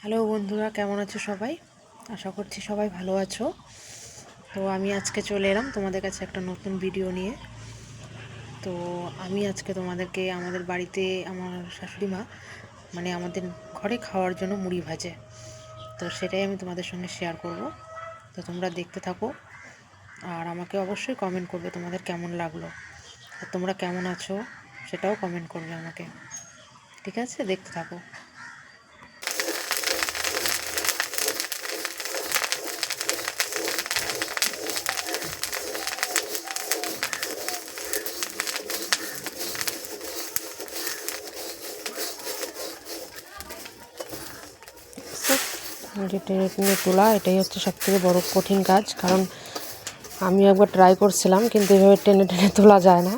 Hello বন্ধুরা, কেমন আছো সবাই? আশা করছি সবাই ভালো আছো। তো আমি আজকে চলে এলাম তোমাদের কাছে একটা নতুন ভিডিও নিয়ে। তো আমি আজকে তোমাদেরকে আমাদের বাড়িতে আমার শাশুড়ি মা মানে আমাদের ঘরে খাওয়ার জন্য মুড়ি ভাজে, তো সেটাই আমি তোমাদের সঙ্গে শেয়ার করব। তো তোমরা দেখতে থাকো আর আমাকে অবশ্যই কমেন্ট করবে তোমাদের কেমন লাগলো, আর তোমরা কেমন আছো সেটাও কমেন্ট করবে আমাকে। ঠিক আছে, দেখতে থাকো। যে টেনে টেনে তোলা, এটাই হচ্ছে সবথেকে বড় কঠিন কাজ। কারণ আমি একবার ট্রাই করছিলাম, কিন্তু এভাবে টেনে টেনে তোলা যায় না,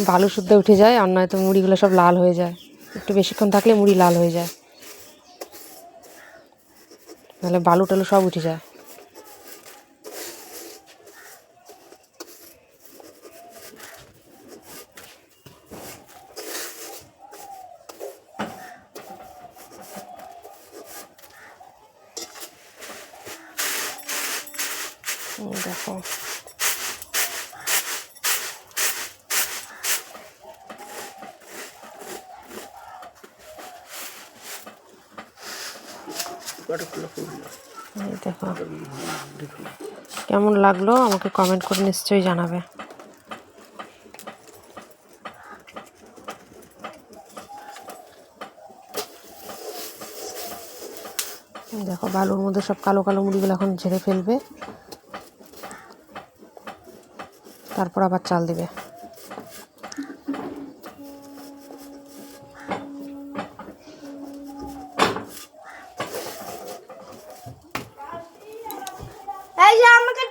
বালু শুদ্ধ উঠে যায়, আর নয়তো মুড়িগুলো সব লাল হয়ে যায়। একটু বেশিক্ষণ থাকলে মুড়ি লাল হয়ে যায়, নাহলে বালু টালু সব উঠে যায়। দেখো, দেখো কেমন লাগলো আমাকে কমেন্ট করে নিশ্চয়ই জানাবে। দেখো বালুর মধ্যে সব কালো কালো মুড়িগুলো এখন ঝেড়ে ফেলবে, তারপর আবার চাল দিবে। এই যে আমাকে